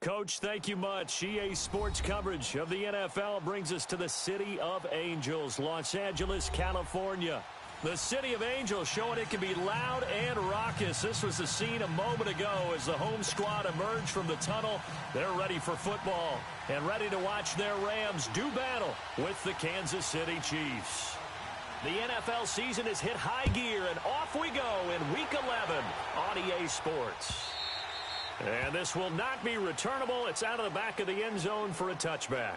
Coach, thank you much. EA Sports coverage of the NFL brings us to the City of Angels, Los Angeles, California. The City of Angels showing it can be loud and raucous. This was the scene a moment ago as the home squad emerged from the tunnel. They're ready for football and ready to watch their Rams do battle with the Kansas City Chiefs. The NFL season has hit high gear, and off we go in Week 11 on EA Sports. And this will not be returnable. It's out of the back of the end zone for a touchback.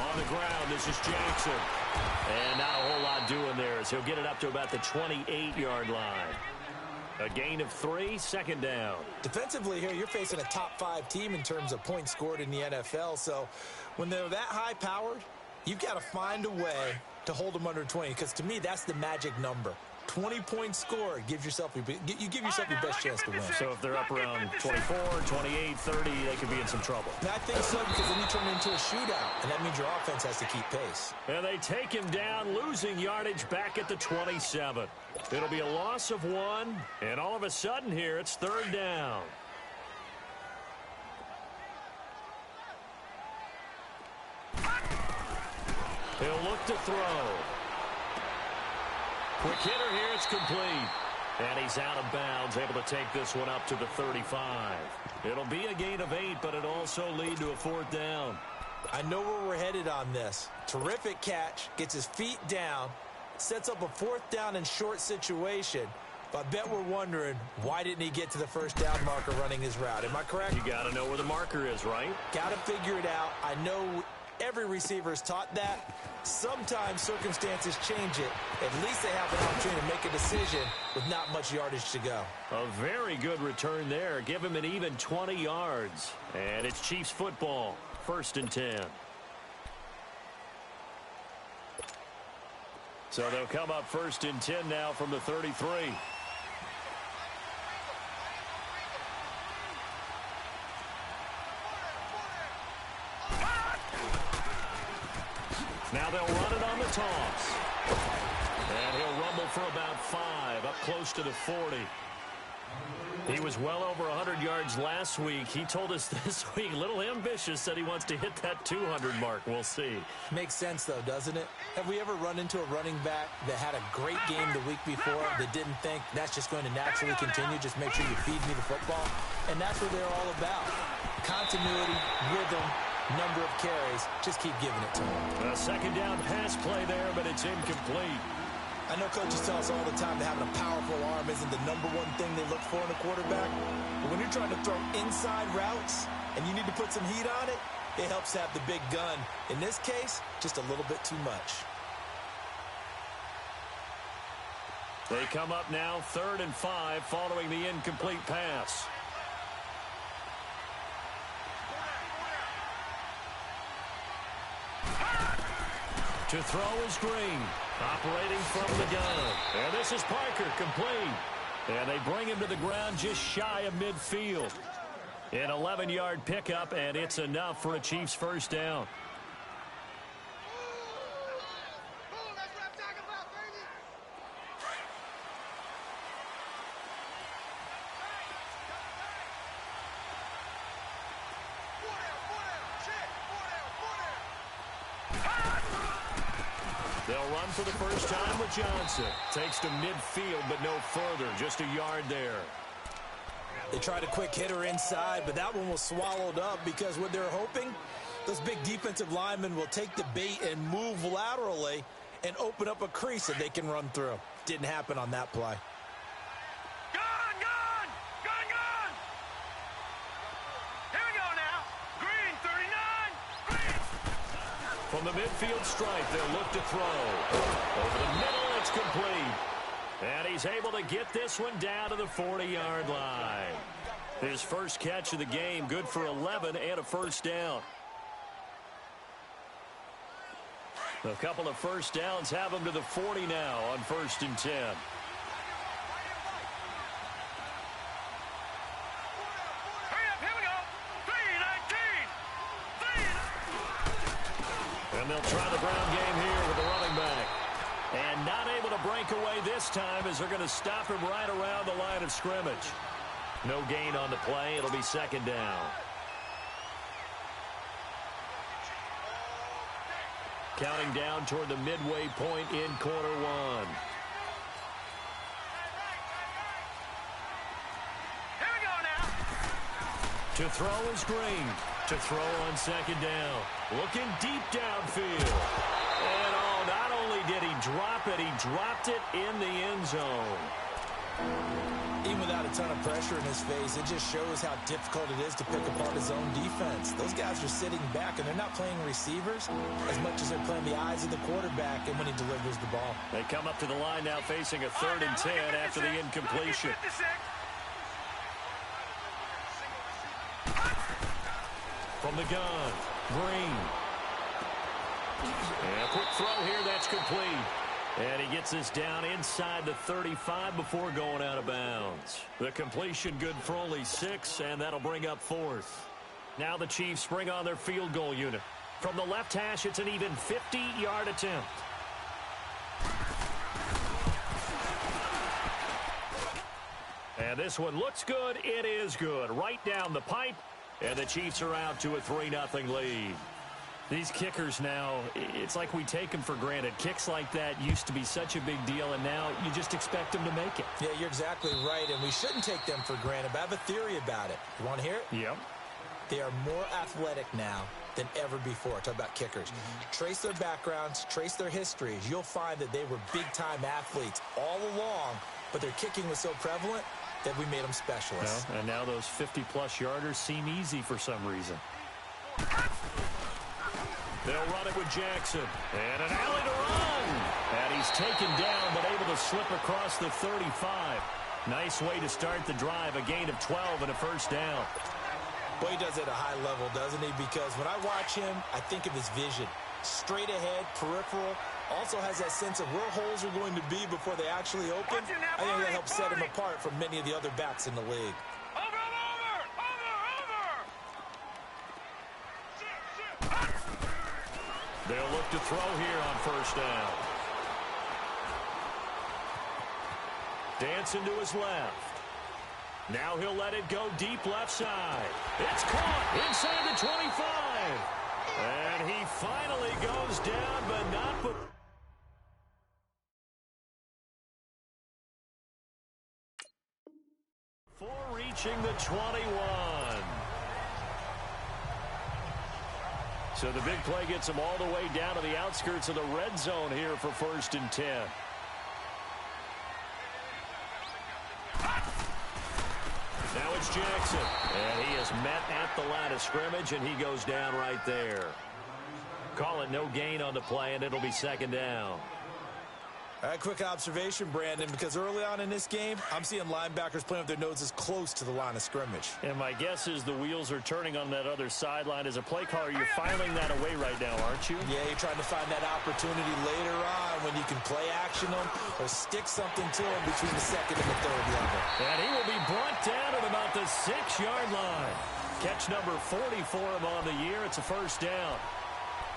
On the ground, this is Jackson. And not a whole lot doing there as he'll get it up to about the 28-yard line. A gain of 3, second down. Defensively here, you're facing a top-5 team in terms of points scored in the NFL. So when they're that high-powered, you've got to find a way to hold them under 20. Because to me, that's the magic number. 20 points scored, you give yourself your best chance to win. So if they're up around 24, 28, 30, they could be in some trouble. And I think so, because then you turn it into a shootout, and that means your offense has to keep pace. And they take him down, losing yardage back at the 27. It'll be a loss of 1, and all of a sudden here, it's third down. He'll look to throw. Quick hitter here, it's complete. And he's out of bounds, able to take this one up to the 35. It'll be a gain of 8, but it'll also lead to a fourth down. I know where we're headed on this. Terrific catch, gets his feet down, sets up a fourth down and short situation. But I bet we're wondering, why didn't he get to the first down marker running his route? Am I correct? You got to know where the marker is, right? Got to figure it out. I know every receiver is taught that. Sometimes circumstances change it. At least they have an opportunity to make a decision with not much yardage to go. A very good return there. Give him an even 20 yards. And it's Chiefs football. 1st and 10. So they'll come up 1st and 10 now from the 33. Now they'll run it on the toss. And he'll rumble for about 5, up close to the 40. He was well over 100 yards last week. He told us this week, a little ambitious, said he wants to hit that 200 mark. We'll see. Makes sense, though, doesn't it? Have we ever run into a running back that had a great game the week before that didn't think that's just going to naturally continue? Just make sure you feed me the football. And that's what they're all about. Continuity, rhythm, number of carries. Just keep giving it to him. A second down pass play there, but it's incomplete. I know coaches tell us all the time that having a powerful arm isn't the number one thing they look for in a quarterback. But when you're trying to throw inside routes and you need to put some heat on it, it helps to have the big gun. In this case, just a little bit too much. They come up now 3rd and 5 following the incomplete pass. To throw is Green, operating from the gun. And this is Parker, complete. And they bring him to the ground just shy of midfield. An 11-yard pickup, and it's enough for a Chiefs first down. They'll run for the first time with Johnson. Takes to midfield, but no further. Just a yard there. They tried a quick hitter inside, but that one was swallowed up because what they're hoping, those big defensive linemen will take the bait and move laterally and open up a crease that they can run through. Didn't happen on that play. From the midfield stripe, they'll look to throw. Over the middle, it's complete. And he's able to get this one down to the 40-yard line. His first catch of the game, good for 11 and a first down. A couple of first downs have him to the 40 now on 1st and 10. they'll try the ground game here with the running back. And not able to break away this time as they're going to stop him right around the line of scrimmage. No gain on the play. It'll be second down. Counting down toward the midway point in quarter one. Here we go now. To throw is Green. To throw on second down. Looking deep downfield. And not only did he drop it, he dropped it in the end zone. Even without a ton of pressure in his face, it just shows how difficult it is to pick apart his own defense. Those guys are sitting back, and they're not playing receivers as much as they're playing the eyes of the quarterback and when he delivers the ball. They come up to the line now facing a 3rd and 10 after the incompletion. From the gun, Green. And a quick throw here, that's complete. And he gets this down inside the 35 before going out of bounds. The completion good for only 6, and that'll bring up 4th. Now the Chiefs bring on their field goal unit. From the left hash, it's an even 50-yard attempt. And this one looks good. It is good. Right down the pipe. And the Chiefs are out to a 3-0 lead. These kickers now, it's like we take them for granted. Kicks like that used to be such a big deal, and now you just expect them to make it. Yeah, you're exactly right, and we shouldn't take them for granted, but I have a theory about it. You want to hear it? Yep. They are more athletic now than ever before. Talk about kickers. Trace their backgrounds, trace their histories. You'll find that they were big-time athletes all along, but their kicking was so prevalent that we made them specialists. Well, and now those 50-plus yarders seem easy for some reason. They'll run it with Jackson. And an alley to run. And he's taken down, but able to slip across the 35. Nice way to start the drive. A gain of 12 and a first down. Boy, he does it at a high level, doesn't he? Because when I watch him, I think of his vision. Straight ahead, peripheral. Also has that sense of where holes are going to be before they actually open. I think that helps set him apart from many of the other backs in the league. They'll look to throw here on first down. Dancing to his left. Now he'll let it go deep left side. It's caught inside the 25. And he finally goes down, but not before reaching the 21. So the big play gets him all the way down to the outskirts of the red zone here for 1st and 10. Now it's Jackson. And he is met at the line of scrimmage, and he goes down right there. Call it no gain on the play, and it'll be second down. All right, quick observation, Brandon, because early on in this game, I'm seeing linebackers playing with their noses close to the line of scrimmage. And my guess is the wheels are turning on that other sideline. As a play caller, you're filing that away right now, aren't you? Yeah, you're trying to find that opportunity later on when you can play action them or stick something to them between the 2nd and the 3rd level. And he will be brought down at about the 6-yard line. Catch number 40 for him on the year. It's a first down.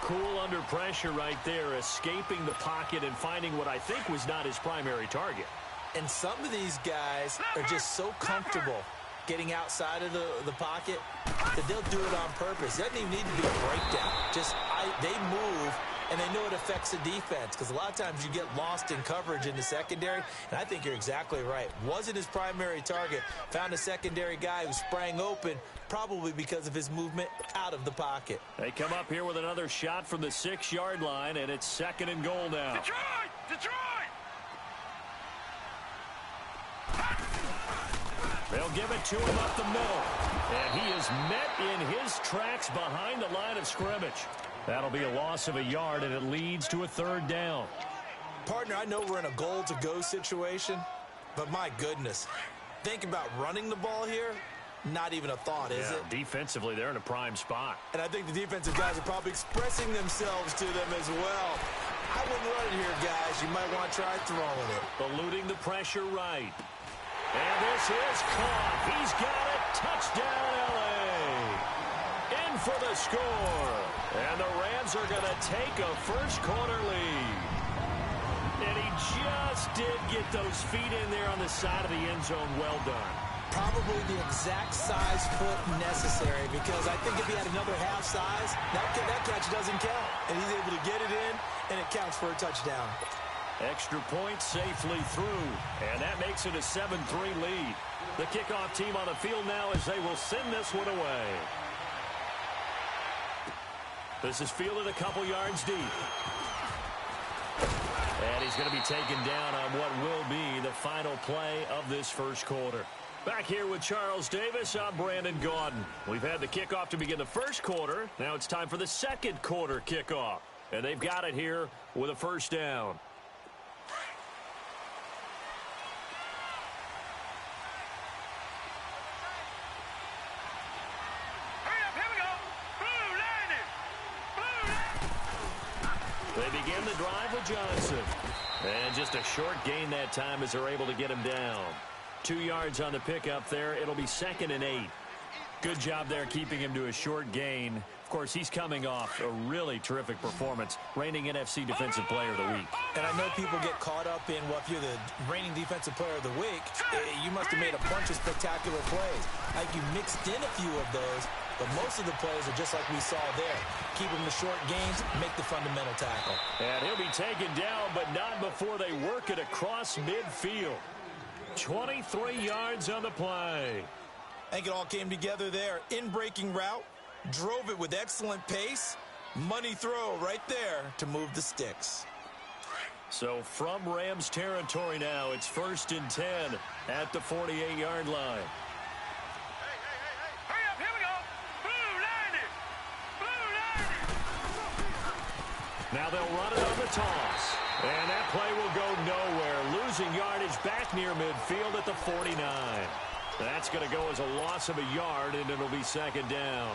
Cool under pressure right there, escaping the pocket and finding what I think was not his primary target. And some of these guys are just so comfortable getting outside of the pocket that they'll do it on purpose. It doesn't even need to be a breakdown. They move, and they know it affects the defense because a lot of times you get lost in coverage in the secondary, and I think you're exactly right. Wasn't his primary target. Found a secondary guy who sprang open, probably because of his movement out of the pocket. They come up here with another shot from the 6-yard line, and it's 2nd and goal now. Detroit! They'll give it to him up the middle. And he is met in his tracks behind the line of scrimmage. That'll be a loss of a yard, and it leads to a 3rd down. Partner, I know we're in a goal-to-go situation, but my goodness, think about running the ball here. Not even a thought, is it? Defensively, they're in a prime spot. And I think the defensive guys are probably expressing themselves to them as well. I wouldn't run it here, guys. You might want to try throwing it. Eluding the pressure right. And this is caught. He's got it. Touchdown, L.A. In for the score. And the Rams are going to take a first-quarter lead. And he just did get those feet in there on the side of the end zone. Well done. Probably the exact size foot necessary, because I think if he had another half size, that catch doesn't count. And he's able to get it in, and it counts for a touchdown. Extra point safely through, and that makes it a 7-3 lead. The kickoff team on the field now as they will send this one away. This is fielded a couple yards deep. And he's going to be taken down on what will be the final play of this first quarter. Back here with Charles Davis, I'm Brandon Gaudin. We've had the kickoff to begin the first quarter. Now it's time for the second quarter kickoff. And they've got it here with a first down. They begin the drive with Johnson. And just a short gain that time as they're able to get him down. 2 yards on the pickup there. It'll be 2nd and 8. Good job there keeping him to a short gain. Of course, he's coming off a really terrific performance, reigning NFC Defensive Player of the Week. And I know people get caught up in, well, if you're the reigning Defensive Player of the Week, you must have made a bunch of spectacular plays. Like you mixed in a few of those, but most of the plays are just like we saw there. Keep them to short gains, make the fundamental tackle. And he'll be taken down, but not before they work it across midfield. 23 yards on the play. I think it all came together there. In-breaking route, drove it with excellent pace. Money throw right there to move the sticks. So from Rams territory now, it's 1st and 10 at the 48-yard line. Hurry up, here we go. Blue line it. Now they'll run it on the toss. And that play will go nowhere. Losing yardage back near midfield at the 49. That's going to go as a loss of a yard, and it'll be 2nd down.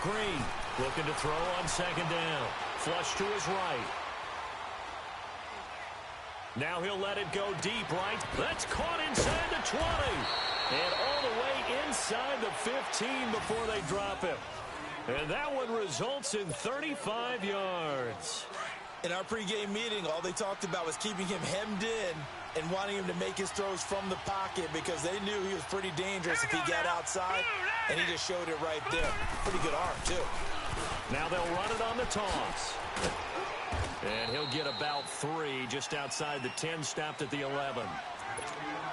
Green looking to throw on 2nd down. Flush to his right. Now he'll let it go deep right. That's caught inside the 20. And all the way inside the 15 before they drop him. And that one results in 35 yards. In our pregame meeting, all they talked about was keeping him hemmed in and wanting him to make his throws from the pocket because they knew he was pretty dangerous if he got outside, and he just showed it right there. Pretty good arm, too. Now they'll run it on the toss. And he'll get about 3 just outside the 10, stopped at the 11.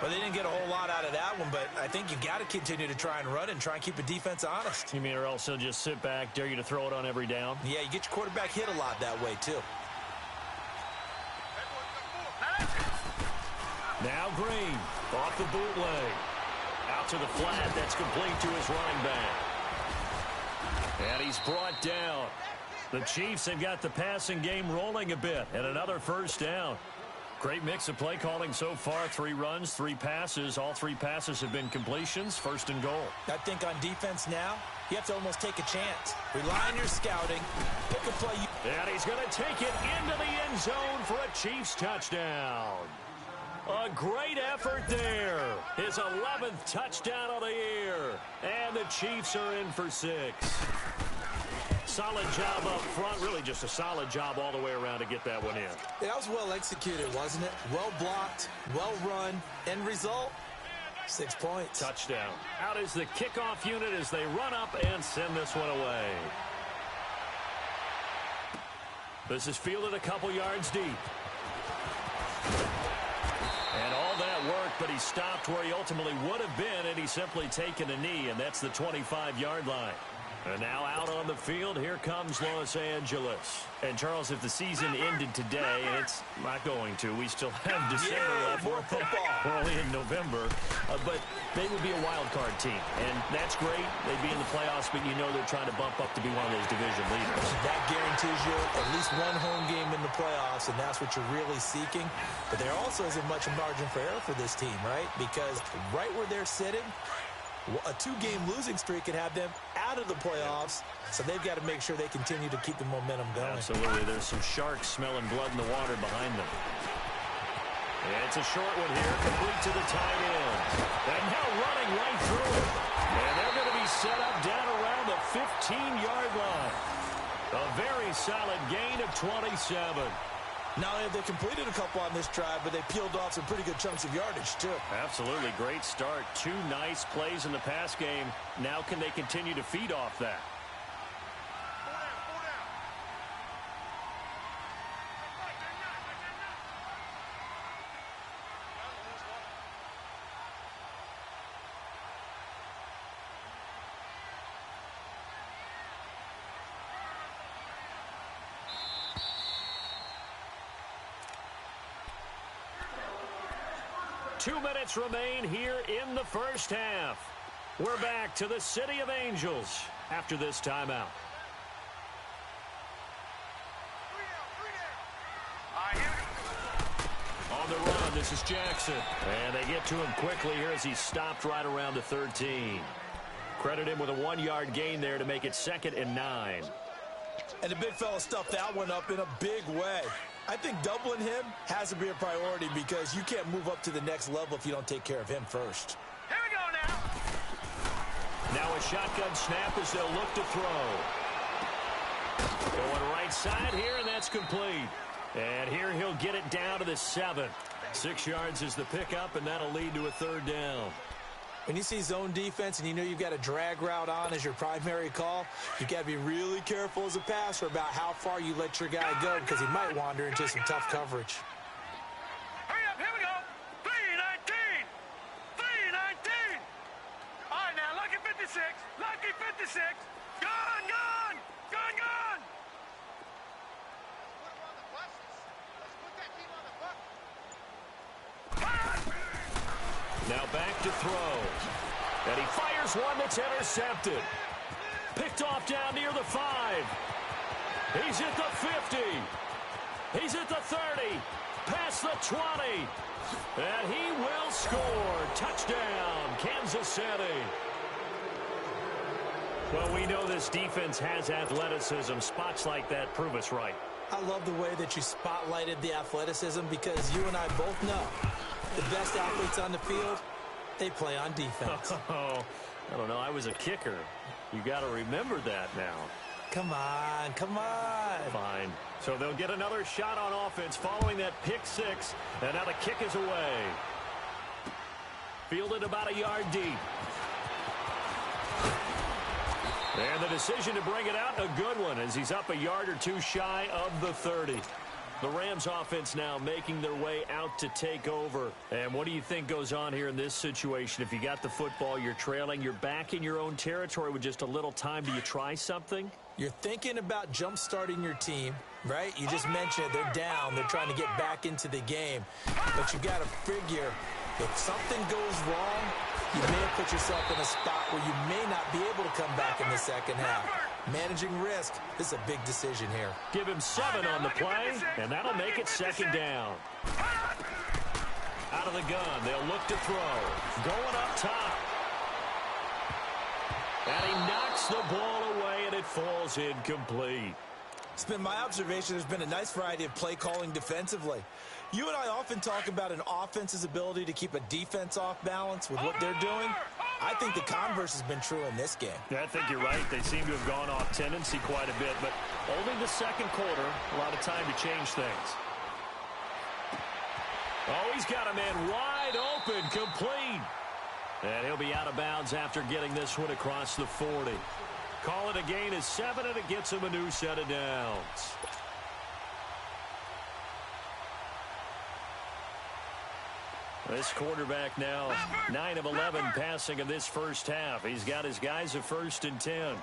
Well, they didn't get a whole lot out of that one, but I think you got to continue to try and run and try and keep the defense honest. You mean or else he'll just sit back, dare you to throw it on every down? Yeah, you get your quarterback hit a lot that way, too. Now Green, off the bootleg. Out to the flat, that's complete to his running back. And he's brought down. The Chiefs have got the passing game rolling a bit, and another first down. Great mix of play calling so far. 3 runs, 3 passes. All 3 passes have been completions. 1st and goal. I think on defense now, you have to almost take a chance. Rely on your scouting. Pick a play. And he's going to take it into the end zone for a Chiefs touchdown. A great effort there. His 11th touchdown of the year. And the Chiefs are in for 6. Solid job up front. Really just a solid job all the way around to get that one in. That was well executed, wasn't it? Well blocked, well run. End result, 6 points. Touchdown. Out is the kickoff unit as they run up and send this one away. This is fielded a couple yards deep. And all that work, but he stopped where he ultimately would have been, and he's simply taken a knee, and that's the 25-yard line. And now out on the field, here comes Los Angeles. And, Charles, if the season ended today, and it's not going to, we still have December left. More football. We're only in November. But they would be a wild card team. And that's great. They'd be in the playoffs, but you know they're trying to bump up to be one of those division leaders. That guarantees you at least one home game in the playoffs, and that's what you're really seeking. But there also isn't much margin for error for this team, right? Because right where they're sitting, A 2-game losing streak could have them out of the playoffs, so they've got to make sure they continue to keep the momentum going. Absolutely. There's some sharks smelling blood in the water behind them. It's a short one here, complete to the tight end. And now running right through it. And they're going to be set up down around the 15-yard line. A very solid gain of 27. Not only have they completed a couple on this drive, but they peeled off some pretty good chunks of yardage, too. Absolutely. Great start. 2 nice plays in the pass game. Now can they continue to feed off that? Two minutes remain here in the first half. We're back to the City of Angels after this timeout. On the run, this is Jackson. And they get to him quickly here as he stopped right around the 13. Credit him with a 1-yard gain there to make it 2nd and 9. And the big fella stuffed that one up in a big way. I think doubling him has to be a priority because you can't move up to the next level if you don't take care of him first. Here we go now. Now a shotgun snap as they'll look to throw. Going right side here, and that's complete. And here he'll get it down to the 7. 6 yards is the pickup, and that'll lead to a 3rd down. When you see zone defense and you know you've got a drag route on as your primary call, you've got to be really careful as a passer about how far you let your guy go because he might wander into some tough coverage. Hurry up, here we go. 3-19. 3-19. All right, now, lucky 56. Lucky 56. Gone, gone. Gone, gone. Now back to throw. And he fires one that's intercepted. Picked off down near the 5. He's at the 50. He's at the 30. Past the 20. And he will score. Touchdown, Kansas City. Well, we know this defense has athleticism. Spots like that prove us right. I love the way that you spotlighted the athleticism because you and I both know the best athletes on the field, they play on defense. Oh, I don't know. I was a kicker. You got to remember that now. Come on, come on. Fine. So they'll get another shot on offense following that pick 6. And now the kick is away. Fielded about a yard deep. And the decision to bring it out, a good one, as he's up a yard or 2 shy of the 30. The Rams offense now making their way out to take over. And what do you think goes on here in this situation? If you got the football, you're trailing, you're back in your own territory with just a little time. Do you try something? You're thinking about jump-starting your team, right? You just mentioned they're down. They're trying to get back into the game. But you got to figure if something goes wrong, you may have put yourself in a spot where you may not be able to come back in the second half. Managing risk, this is a big decision here. Give him 7 on the play, and that'll make it 2nd down. Out of the gun, they'll look to throw. Going up top. And he knocks the ball away, and it falls incomplete. It's been my observation there's been a nice variety of play calling defensively. You and I often talk about an offense's ability to keep a defense off balance with what they're doing. I think the converse has been true in this game. Yeah, I think you're right. They seem to have gone off tendency quite a bit, but only the second quarter, a lot of time to change things. Oh, he's got a man wide open, complete. And he'll be out of bounds after getting this one across the 40. Call it a gain of 7, and it gets him a new set of downs. This quarterback now 9 of 11 passing in this first half. He's got his guys at 1st and 10.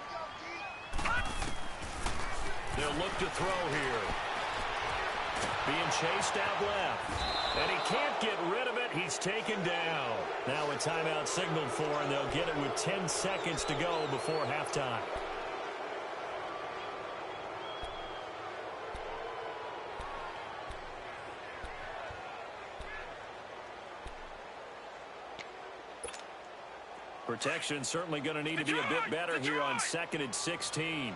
They'll look to throw here. Being chased out left. And he can't get rid of it. He's taken down. Now a timeout signaled for, and they'll get it with 10 seconds to go before halftime. Protection certainly going to need to be a bit better here on 2nd and 16. Here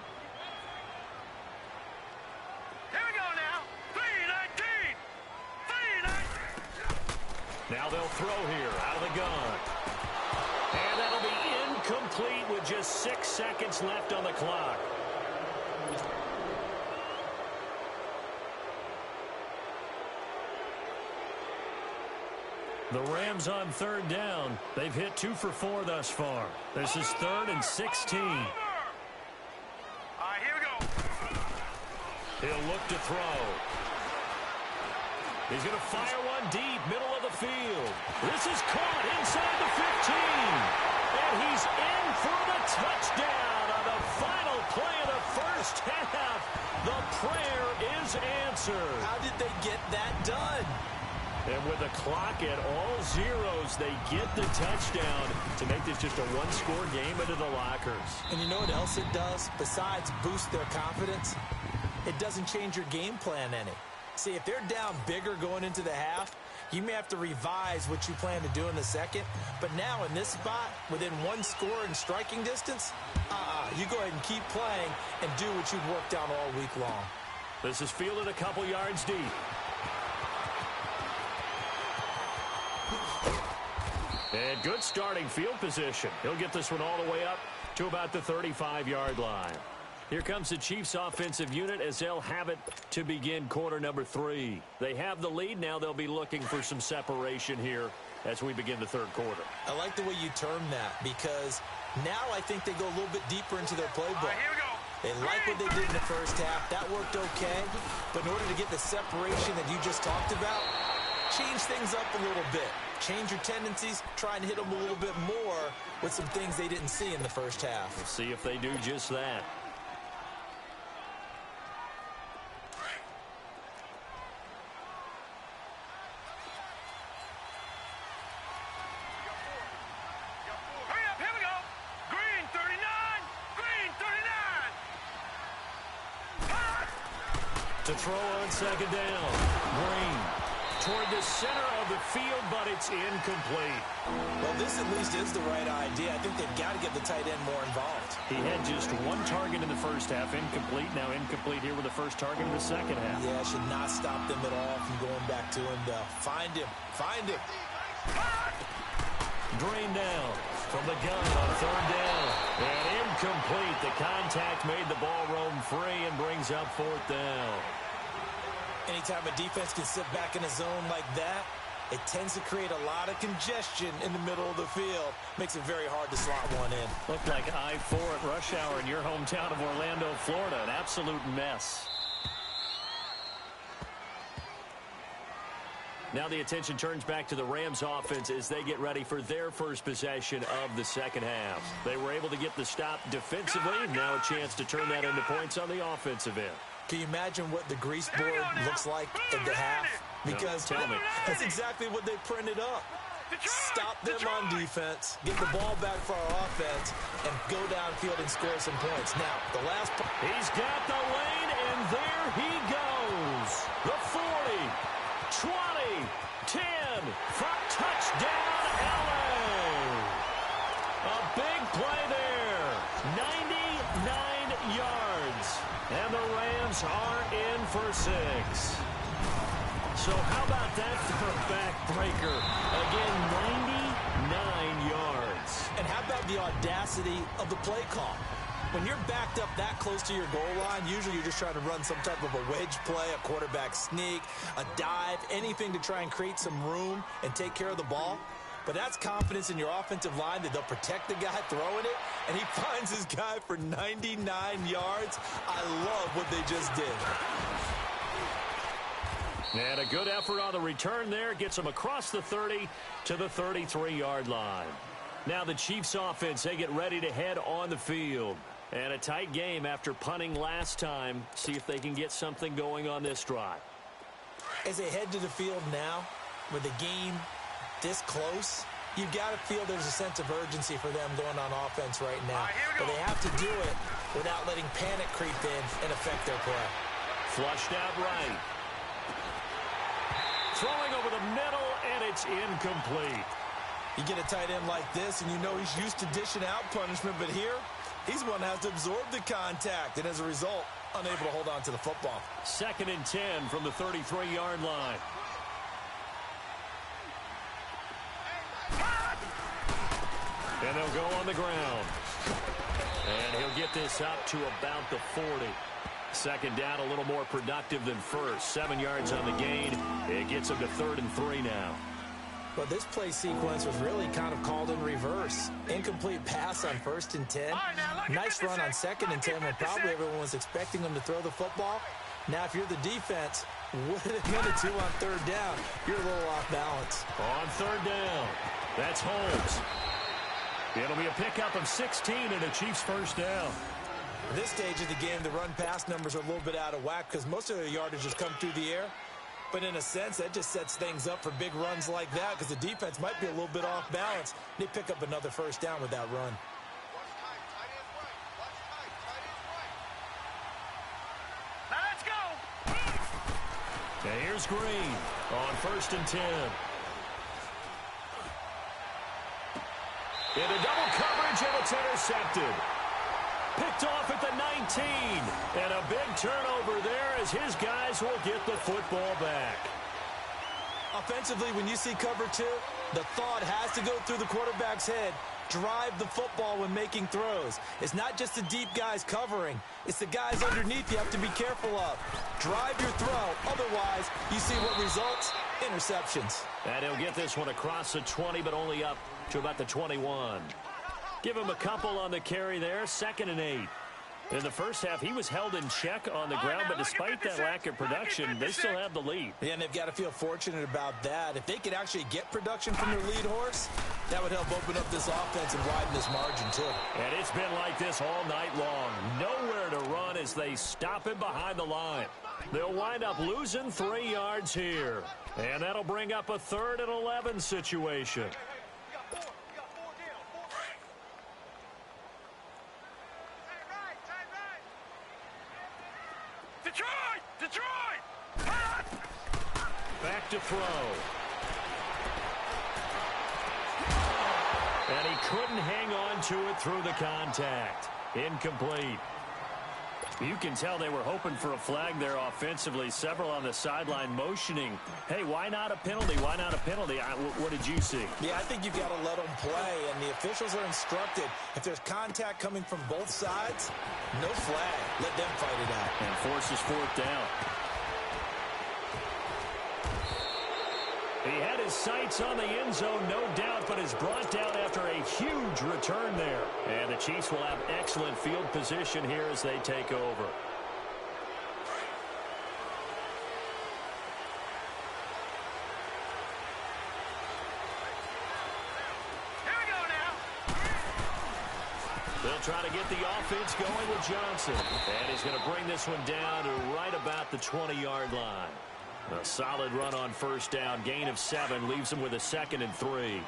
we go now. 3-19. 3-19. Now they'll throw here out of the gun. And that'll be incomplete with just 6 seconds left on the clock. The Rams on 3rd down. They've hit 2 for 4 thus far. This is 3rd and 16. All right, here we go. He'll look to throw. He's going to fire one deep, middle of the field. This is caught inside the 15. And he's in for the touchdown on the final play of the first half. The prayer is answered. How did they get that done? And with the clock at all zeros, they get the touchdown to make this just a one-score game into the lockers. And you know what else it does? Besides boost their confidence, it doesn't change your game plan any. See, if they're down bigger going into the half, you may have to revise what you plan to do in the second. But now in this spot, within one score and striking distance, you go ahead and keep playing and do what you've worked on all week long. This is fielded a couple yards deep. And good starting field position. He'll get this one all the way up to about the 35-yard line. Here comes the Chiefs offensive unit as they'll have it to begin quarter number 3. They have the lead. Now they'll be looking for some separation here as we begin the third quarter. I like the way you term that because now I think they go a little bit deeper into their playbook. All right, here we go. They like what they did in the first half. That worked okay. But in order to get the separation that you just talked about, change things up a little bit. Change your tendencies, try and hit them a little bit more with some things they didn't see in the first half. We'll see if they do just that. Hurry up, here we go. Green 39. Green 39. To throw on 2nd down. Green toward the center of the field, but it's incomplete. Well, this at least is the right idea. I think they've got to get the tight end more involved. He had just 1 target in the first half, incomplete. Now incomplete here with the first target in the second half. Yeah, should not stop them at all from going back to him. Find him. Find him. Drain down from the gun on 3rd down. And incomplete. The contact made the ball roam free and brings up 4th down. Anytime a defense can sit back in a zone like that, it tends to create a lot of congestion in the middle of the field. Makes it very hard to slot one in. Looked like I-4 at rush hour in your hometown of Orlando, Florida. An absolute mess. Now the attention turns back to the Rams offense as they get ready for their first possession of the second half. They were able to get the stop defensively. Now a chance to turn that into points on the offensive end. Can you imagine what the grease board looks like at the half? Because no, tell me. That's exactly what they printed up. Stop them on defense, get the ball back for our offense, and go downfield and score some points. Now, the last... He's got the lane, and there he goes. The 40, 20, 10, for touchdown, LA. A big play there. 99 yards. And the Rams are in for 6. So how about that for a backbreaker? Again, 99 yards. And how about the audacity of the play call? When you're backed up that close to your goal line, usually you're just trying to run some type of a wedge play, a quarterback sneak, a dive, anything to try and create some room and take care of the ball. But that's confidence in your offensive line that they'll protect the guy throwing it, and he finds his guy for 99 yards. I love what they just did. And a good effort on the return there. Gets him across the 30 to the 33-yard line. Now the Chiefs offense, they get ready to head on the field. And a tight game after punting last time. See if they can get something going on this drive. As they head to the field now, with the game this close, you've got to feel there's a sense of urgency for them going on offense right now. But they have to do it without letting panic creep in and affect their play. Flushed out right. Throwing over the middle, and it's incomplete. You get a tight end like this, and you know he's used to dishing out punishment, but here, he's one that has to absorb the contact, and as a result, unable to hold on to the football. 2nd and 10 from the 33-yard line. And they'll go on the ground. And he'll get this up to about the 40. 2nd down, a little more productive than first. 7 yards on the gain. It gets him to 3rd and 3 now. But this play sequence was really kind of called in reverse. Incomplete pass on 1st and 10. Nice run on 2nd and 10 when probably everyone was expecting him to throw the football. Now, if you're the defense, what a minute 2 on 3rd down. You're a little off balance. On 3rd down, that's Holmes. It'll be a pickup of 16 and a Chiefs first down. At this stage of the game, the run-pass numbers are a little bit out of whack because most of their yardage has come through the air. But in a sense, that just sets things up for big runs like that because the defense might be a little bit off balance. They pick up another first down with that run. Now let's go. And here's Green on 1st and 10. Into double coverage, and it's intercepted. Picked off at the 19. And a big turnover there as his guys will get the football back. Offensively, when you see cover 2, the thought has to go through the quarterback's head. Drive the football when making throws. It's not just the deep guys covering. It's the guys underneath you have to be careful of. Drive your throw. Otherwise, you see what results? Interceptions. And he'll get this one across the 20, but only up to about the 21. Give him a couple on the carry there. 2nd and 8. In the first half, he was held in check on the ground, but despite that lack of production, they still have the lead. Yeah, and they've got to feel fortunate about that. If they could actually get production from their lead horse, that would help open up this offense and widen this margin, too. And it's been like this all night long. Nowhere to run as they stop him behind the line. They'll wind up losing 3 yards here. And that'll bring up a 3rd and 11 situation. Detroit! Back to throw. And he couldn't hang on to it through the contact. Incomplete. You can tell they were hoping for a flag there offensively. Several on the sideline motioning. Hey, why not a penalty? Why not a penalty? What did you see? Yeah, I think you've got to let them play, and the officials are instructed. If there's contact coming from both sides, no flag. Let them fight it out. And forces 4th down. He had his sights on the end zone, no doubt, but is brought down after a huge return there. And the Chiefs will have excellent field position here as they take over. Here we go now. They'll try to get the offense going with Johnson. And he's going to bring this one down to right about the 20-yard line. A solid run on 1st down. Gain of 7 leaves them with a 2nd and 3.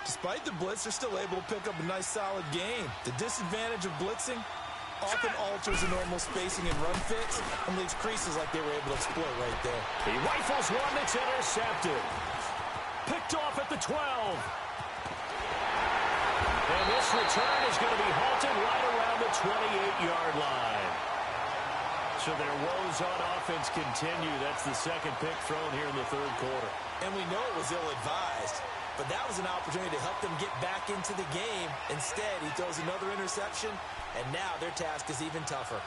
Despite the blitz, they're still able to pick up a nice, solid gain. The disadvantage of blitzing often alters the normal spacing and run fits and leaves creases like they were able to exploit right there. He rifles one that's intercepted. Picked off at the 12. And this return is going to be halted right around the 28-yard line. So their woes on offense continue. That's the 2nd pick thrown here in the 3rd quarter. And we know it was ill-advised, but that was an opportunity to help them get back into the game. Instead, he throws another interception, and now their task is even tougher.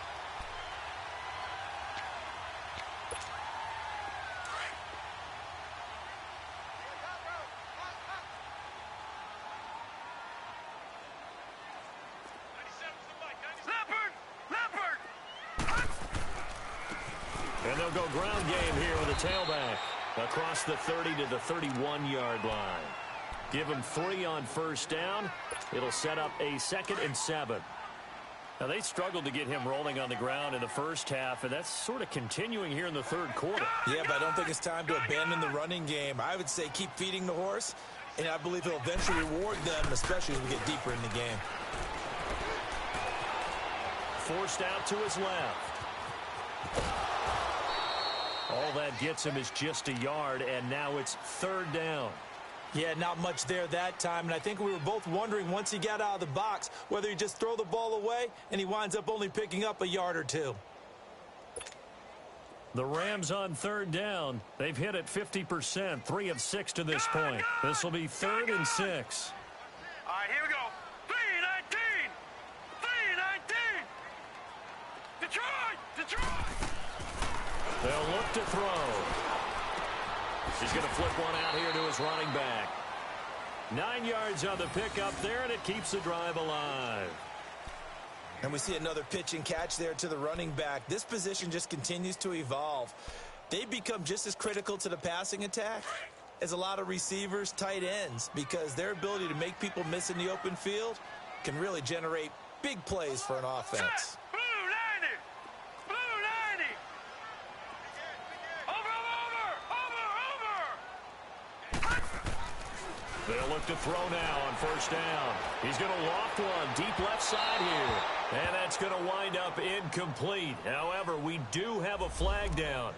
And they'll go ground game here with a tailback across the 30 to the 31-yard line. Give him 3 on 1st down. It'll set up a 2nd and 7. Now, they struggled to get him rolling on the ground in the first half, and that's sort of continuing here in the 3rd quarter. Yeah, but I don't think it's time to abandon the running game. I would say keep feeding the horse, and I believe he'll eventually reward them, especially as we get deeper in the game. Forced out to his left. All that gets him is just a yard, and now it's 3rd down. Yeah, not much there that time, and I think we were both wondering once he got out of the box whether he'd just throw the ball away, and he winds up only picking up a yard or two. The Rams on third down. They've hit it 50%, 3 of 6 to this point. This will be 3rd and 6. All right, here we go. 3-19. 3-19. Detroit. They'll look to throw. He's going to flip one out here to his running back. 9 yards on the pickup there, and it keeps the drive alive. And we see another pitch and catch there to the running back. This position just continues to evolve. They become just as critical to the passing attack as a lot of receivers, tight ends, because their ability to make people miss in the open field can really generate big plays for an offense. Blue 90. Over. They'll look to throw now on first down. He's going to loft one deep left side here. And that's going to wind up incomplete. However, we do have a flag down.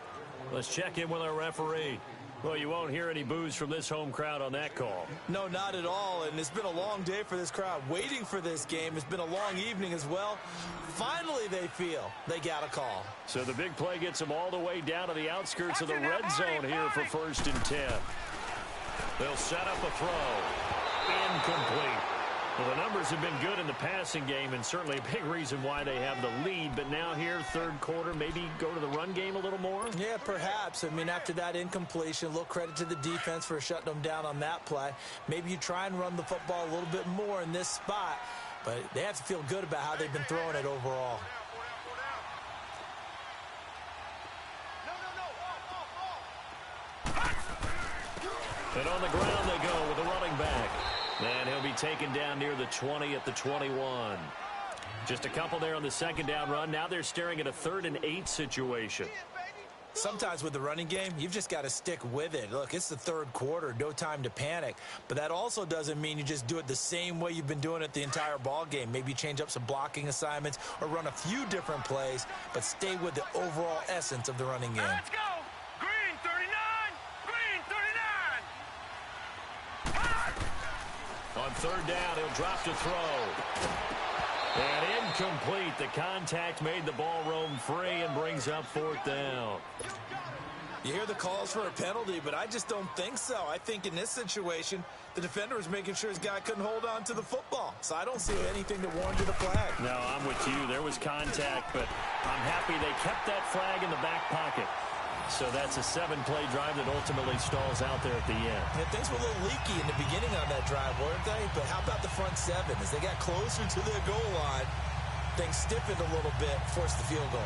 Let's check in with our referee. Well, you won't hear any boos from this home crowd on that call. No, not at all. And it's been a long day for this crowd waiting for this game. It's been a long evening as well. Finally, they feel they got a call. So the big play gets them all the way down to the outskirts of the red zone here for 1st and 10. They'll set up a throw. Incomplete. Well, the numbers have been good in the passing game, and certainly a big reason why they have the lead. But now here, 3rd quarter, maybe go to the run game a little more? Yeah, perhaps. I mean, after that incompletion, a little credit to the defense for shutting them down on that play. Maybe you try and run the football a little bit more in this spot, but they have to feel good about how they've been throwing it overall. And on the ground they go with the running back. And he'll be taken down near the 20 at the 21. Just a couple there on the 2nd down run. Now they're staring at a 3rd and 8 situation. Sometimes with the running game, you've just got to stick with it. Look, it's the 3rd quarter, no time to panic. But that also doesn't mean you just do it the same way you've been doing it the entire ball game. Maybe change up some blocking assignments or run a few different plays, but stay with the overall essence of the running game. Let's go. Green 39. On 3rd down, he'll drop to throw. And incomplete. The contact made the ball roam free and brings up 4th down. You hear the calls for a penalty, but I just don't think so. I think in this situation, the defender was making sure his guy couldn't hold on to the football. So I don't see anything to warrant the flag. No, I'm with you. There was contact, but I'm happy they kept that flag in the back pocket. So that's a 7-play drive that ultimately stalls out there at the end. And things were a little leaky in the beginning on that drive, weren't they? But how about the front 7? As they got closer to their goal line, things stiffened a little bit, forced the field goal.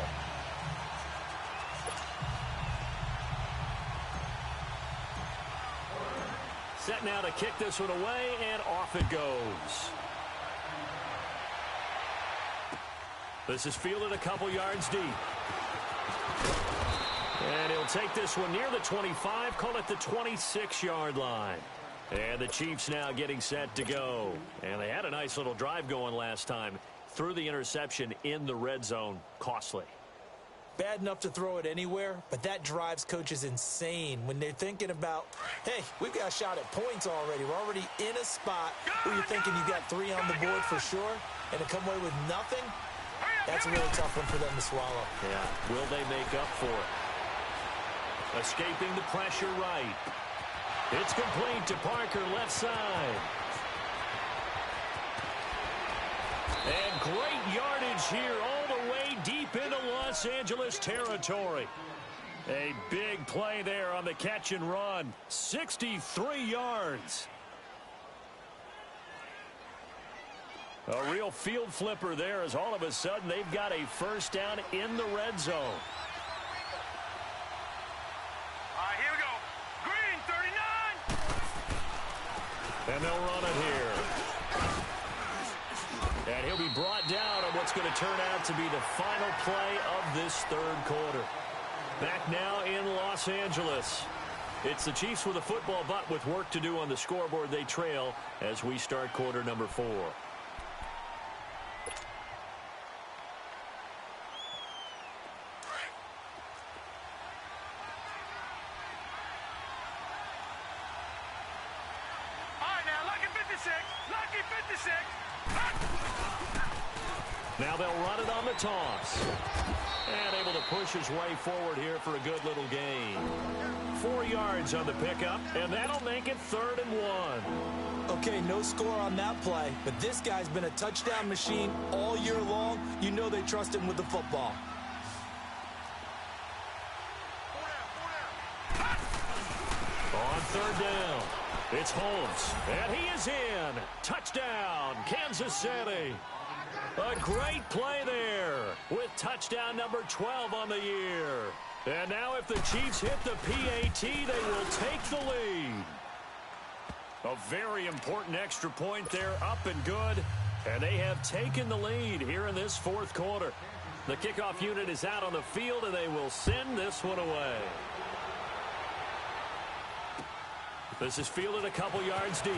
Set now to kick this one away, and off it goes. This is fielded a couple yards deep. And he'll take this one near the 25, call it the 26-yard line. And the Chiefs now getting set to go. And they had a nice little drive going last time. Threw the interception in the red zone. Costly. Bad enough to throw it anywhere, but that drives coaches insane when they're thinking about, hey, we've got a shot at points already. We're already in a spot where you're thinking you got 3 on the board for sure, and to come away with nothing, that's a really tough one for them to swallow. Yeah, will they make up for it? Escaping the pressure right. It's complete to Parker, left side. And great yardage here all the way deep into Los Angeles territory. A big play there on the catch and run. 63 yards. A real field flipper there as all of a sudden they've got a first down in the red zone. Here we go. Green 39. And they'll run it here. And he'll be brought down on what's going to turn out to be the final play of this 3rd quarter. Back now in Los Angeles. It's the Chiefs with a football, but with work to do on the scoreboard, they trail as we start quarter number 4. Now they'll run it on the toss. And able to push his way forward here for a good little gain. 4 yards on the pickup, and that'll make it 3rd and 1. Okay, no score on that play, but this guy's been a touchdown machine all year long. You know they trust him with the football. On 3rd down, it's Holmes, and he is in. Touchdown, Kansas City. A great play there with touchdown number 12 on the year. And now if the Chiefs hit the PAT, they will take the lead. A very important extra point there, up and good. And they have taken the lead here in this 4th quarter. The kickoff unit is out on the field, and they will send this one away. This is fielded a couple yards deep.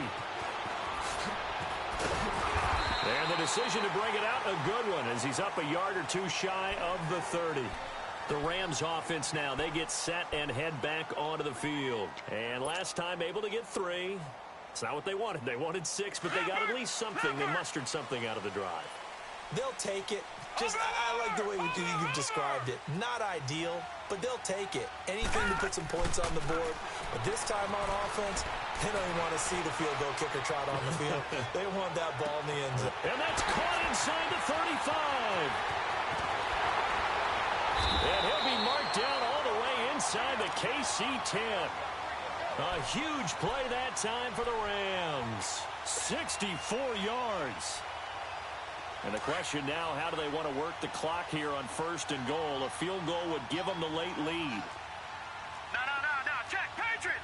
And the decision to bring it out, a good one, as he's up a yard or 2 shy of the 30. The Rams offense now, they get set and head back onto the field. And last time able to get 3. It's not what they wanted. They wanted 6, but they got at least something. They mustered something out of the drive. They'll take it. I like the way you've described it. Not ideal, but they'll take it. Anything to put some points on the board. But this time on offense, they don't even want to see the field goal kicker trot on the field. They want that ball in the end zone. And that's caught inside the 35. And he'll be marked down all the way inside the KC 10. A huge play that time for the Rams. 64 yards. And the question now, how do they want to work the clock here on 1st and goal? A field goal would give them the late lead. No. Check. Patriot.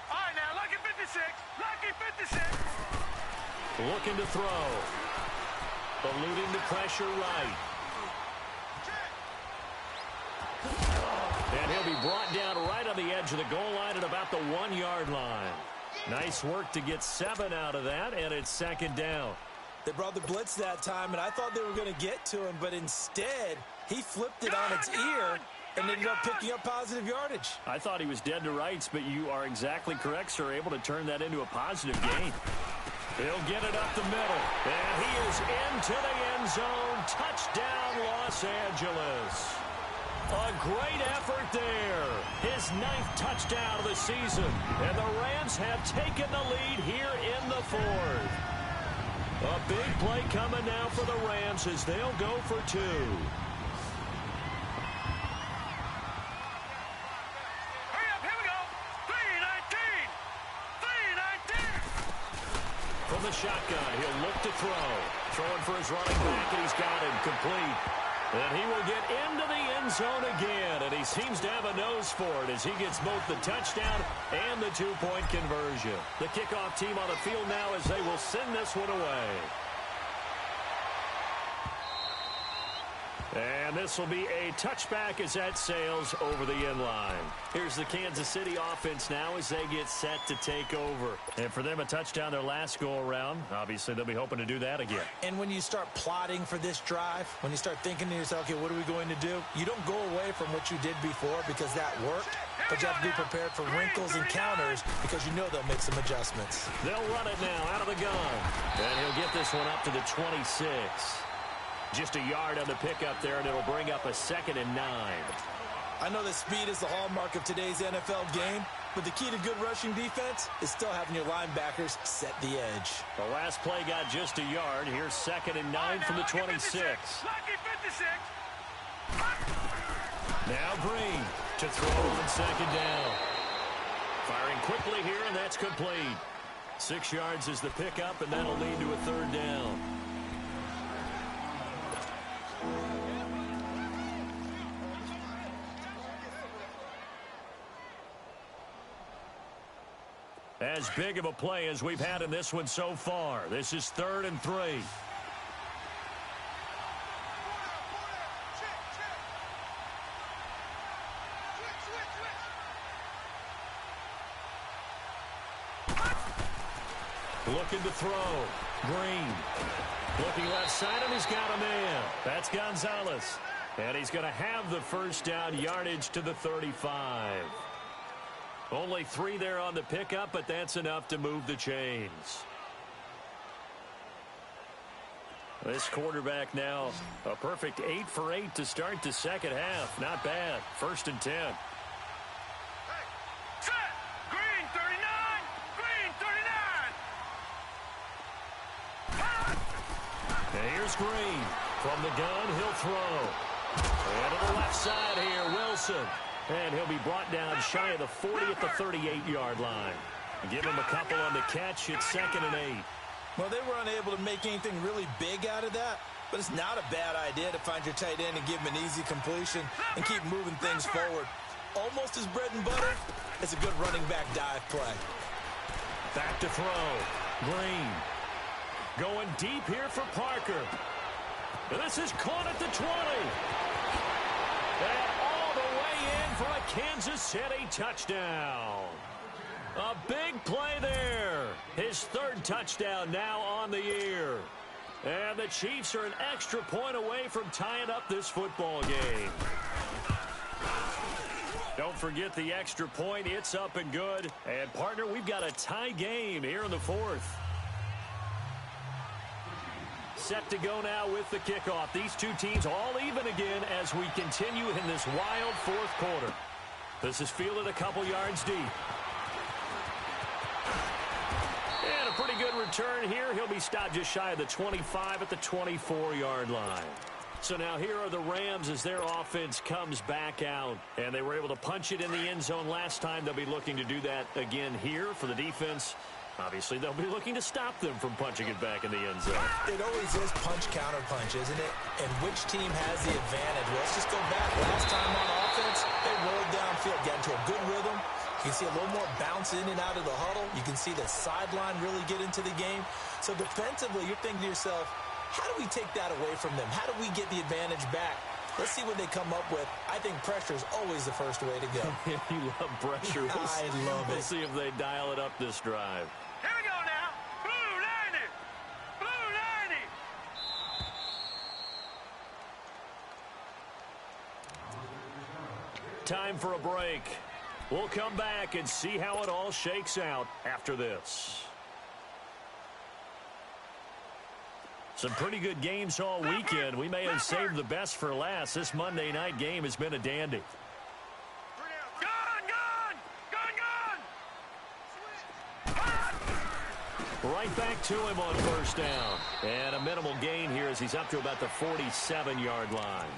All right, now, lucky 56. Lucky 56. Looking to throw. Eluding the pressure right. And he'll be brought down right on the edge of the goal line at about the 1-yard line. Nice work to get 7 out of that, and it's 2nd down. They brought the blitz that time, and I thought they were going to get to him, but instead, he flipped it on its ear and ended up picking up positive yardage. I thought he was dead to rights, but you are exactly correct, sir, able to turn that into a positive gain. He'll get it up the middle, and he is into the end zone. Touchdown, Los Angeles. A great effort there. His 9th touchdown of the season. And the Rams have taken the lead here in the 4th. A big play coming now for the Rams as they'll go for 2. Hurry up, here we go. 319. From the shotgun, he'll look to throw. Throwing for his running back, and he's got him complete. And he will get into the end zone again, and he seems to have a nose for it as he gets both the touchdown and the 2-point conversion. The kickoff team on the field now as they will send this one away. And this will be a touchback as that sails over the end line. Here's the Kansas City offense now as they get set to take over. And for them, a touchdown their last go-around. Obviously, they'll be hoping to do that again. And when you start plotting for this drive, when you start thinking to yourself, okay, what are we going to do? You don't go away from what you did before because that worked, but you have to be prepared for wrinkles and counters because you know they'll make some adjustments. They'll run it now out of the gun. And he'll get this one up to the 26. Just a yard on the pickup there, and it'll bring up a 2nd and 9. I know that speed is the hallmark of today's NFL game, but the key to good rushing defense is still having your linebackers set the edge. The last play got just a yard. Here's 2nd and 9 from the 26. Lucky 56. Now Green to throw on 2nd down. Firing quickly here, and that's complete. 6 yards is the pickup, and that'll lead to a 3rd down. As big of a play as we've had in this one so far. This is 3rd and 3. Looking to throw. Green. Looking left side, and he's got a man. That's Gonzalez. And he's going to have the 1st down, yardage to the 35. Only 3 there on the pickup, but that's enough to move the chains. This quarterback now a perfect 8 for 8 to start the second half. Not bad. 1st and 10. Set. Green 39. Green 39. And here's Green. From the gun, he'll throw. And to the left side here, Wilson. And he'll be brought down shy of the 40 at the 38-yard line. Give him a couple on the catch. It's 2nd and 8. Well, they were unable to make anything really big out of that, but it's not a bad idea to find your tight end and give him an easy completion and keep moving things forward. Almost his bread and butter. It's a good running back dive play. Back to throw. Green. Going deep here for Parker. This is caught at the 20. And all the way in for a Kansas City touchdown. A big play there. His 3rd touchdown now on the year. And the Chiefs are an extra point away from tying up this football game. Don't forget the extra point. It's up and good. And, partner, we've got a tie game here in the 4th. Set to go now with the kickoff. These two teams all even again as we continue in this wild 4th quarter. This is fielded a couple yards deep. And a pretty good return here. He'll be stopped just shy of the 25 at the 24-yard line. So now here are the Rams as their offense comes back out. And they were able to punch it in the end zone last time. They'll be looking to do that again here for the defense. Obviously, they'll be looking to stop them from punching it back in the end zone. It always is punch-counter-punch, isn't it? And which team has the advantage? Well, let's just go back. Last time on offense, they rolled downfield, got into a good rhythm. You can see a little more bounce in and out of the huddle. You can see the sideline really get into the game. So defensively, you're thinking to yourself, how do we take that away from them? How do we get the advantage back? Let's see what they come up with. I think pressure is always the first way to go. You love pressure. I love it. We'll see if they dial it up this drive. Here we go now. Blue 90. Blue 90. Time for a break. We'll come back and see how it all shakes out after this. Some pretty good games all weekend. We may have saved the best for last. This Monday night game has been a dandy. Right back to him on 1st down. And a minimal gain here as he's up to about the 47-yard line.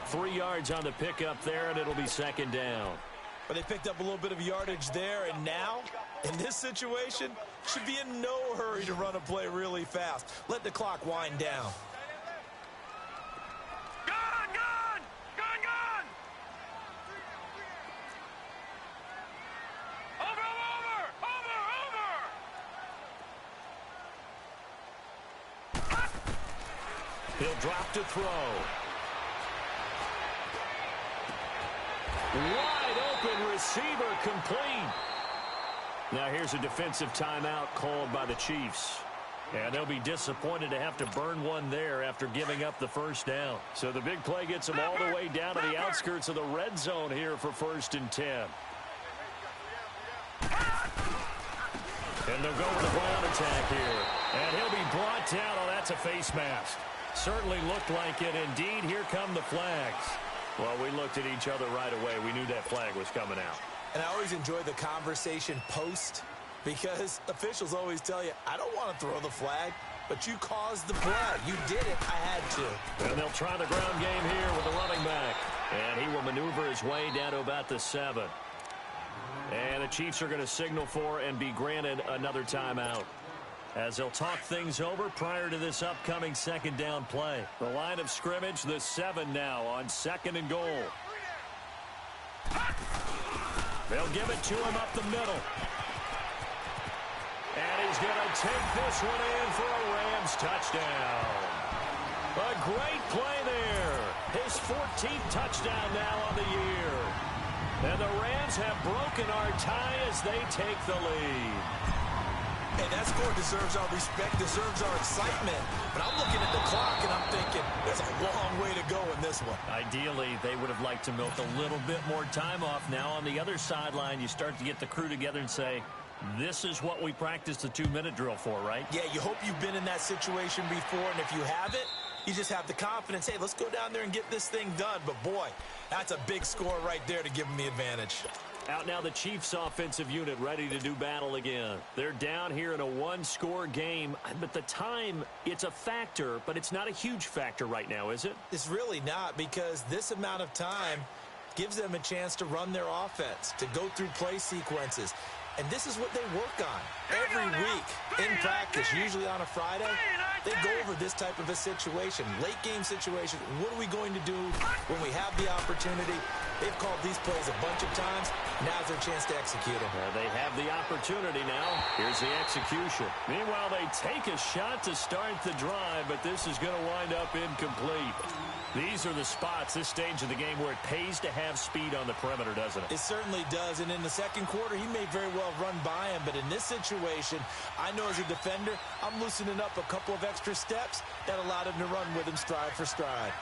3 yards on the pickup there, and it'll be 2nd down. But they picked up a little bit of yardage there, and now, in this situation, should be in no hurry to run a play really fast. Let the clock wind down. He'll drop to throw. Wide open receiver complete. Now here's a defensive timeout called by the Chiefs. And they'll be disappointed to have to burn one there after giving up the 1st down. So the big play gets them all the way down to the outskirts of the red zone here for 1st and 10. And they'll go with the ground attack here. And he'll be brought down. Oh, that's a face mask. Certainly looked like it. Indeed, here come the flags. Well, we looked at each other right away. We knew that flag was coming out. And I always enjoy the conversation post because officials always tell you, I don't want to throw the flag, but you caused the play. You did it. I had to. And they'll try the ground game here with the running back. And he will maneuver his way down to about the 7. And the Chiefs are going to signal for and be granted another timeout, as they'll talk things over prior to this upcoming 2nd down play. The line of scrimmage, the 7 now on 2nd and goal. They'll give it to him up the middle. And he's going to take this one in for a Rams touchdown. A great play there. His 14th touchdown now on the year. And the Rams have broken our tie as they take the lead. Hey, that score deserves our respect, deserves our excitement. But I'm looking at the clock, and I'm thinking there's a long way to go in this one. Ideally, they would have liked to milk a little bit more time off. Now on the other sideline, you start to get the crew together and say, This is what we practiced the 2-minute drill for, right? Yeah, you hope you've been in that situation before, and if you haven't, you just have the confidence, hey, let's go down there and get this thing done. But, boy, that's a big score right there to give them the advantage. Out now the Chiefs offensive unit ready to do battle again. They're down here in a one-score game. But the time, it's a factor, but it's not a huge factor right now, is it? It's really not, because this amount of time gives them a chance to run their offense, to go through play sequences. And this is what they work on every week in practice, usually on a Friday. They go over this type of a situation, late game situation. What are we going to do when we have the opportunity? They've called these plays a bunch of times. Now's their chance to execute them. They have the opportunity now. Here's the execution. Meanwhile, they take a shot to start the drive, but this is going to wind up incomplete. These are the spots, this stage of the game, where it pays to have speed on the perimeter, doesn't it? It certainly does, and in the second quarter, he may very well run by him, but in this situation, I know as a defender, I'm loosening up a couple of extra steps that allowed him to run with him stride for stride.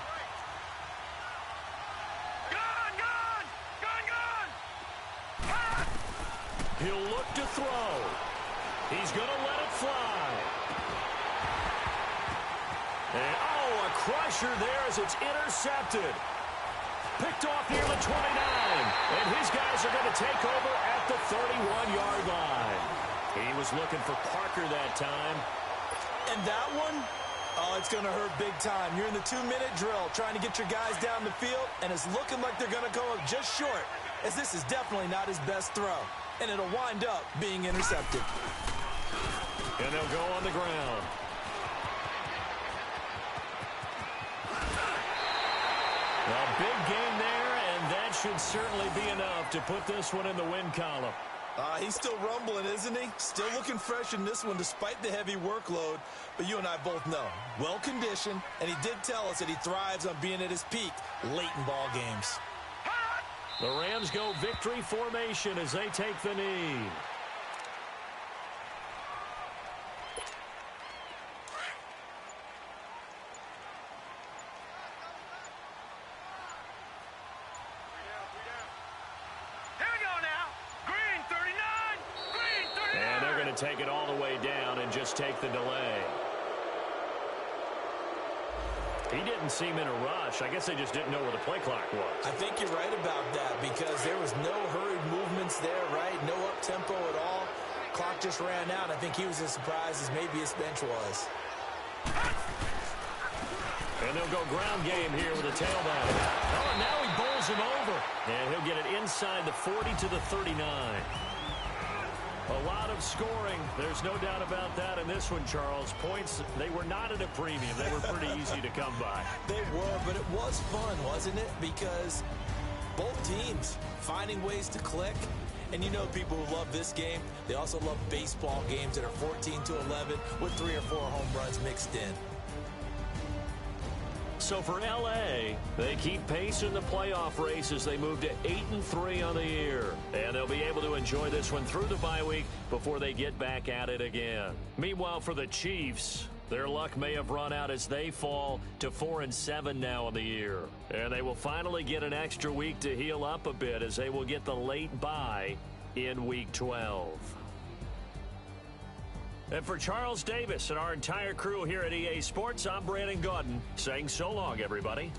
He'll look to throw. He's going to let it fly. And, a crusher there as it's intercepted. Picked off near the 29. And his guys are going to take over at the 31-yard line. He was looking for Parker that time. And that one, it's going to hurt big time. You're in the 2-minute drill trying to get your guys down the field, and it's looking like they're going to go up just short, as this is definitely not his best throw. And it'll wind up being intercepted. And they'll go on the ground. A big game there, and that should certainly be enough to put this one in the win column. He's still rumbling, isn't he? Still looking fresh in this one despite the heavy workload. But you and I both know, well-conditioned, and he did tell us that he thrives on being at his peak late in ball games. The Rams go victory formation as they take the knee. Take it all the way down and just take the delay. He didn't seem in a rush. I guess they just didn't know where the play clock was. I think you're right about that because there was no hurried movements there, right? No up-tempo at all. Clock just ran out. I think he was as surprised as maybe his bench was. And they'll go ground game here with a tailback. Oh, and now he bowls him over. And he'll get it inside the 40 to the 39. A lot of scoring. There's no doubt about that in this one, Charles. Points, they were not at a premium. They were pretty easy to come by. They were, but it was fun, wasn't it? Because both teams finding ways to click. And you know people who love this game, they also love baseball games that are 14 to 11 with 3 or 4 home runs mixed in. So for L.A., they keep pace in the playoff race as they move to 8-3 on the year. And they'll be able to enjoy this one through the bye week before they get back at it again. Meanwhile, for the Chiefs, their luck may have run out as they fall to 4-7 now in the year. And they will finally get an extra week to heal up a bit as they will get the late bye in Week 12. And for Charles Davis and our entire crew here at EA Sports, I'm Brandon Gaudin saying so long, everybody.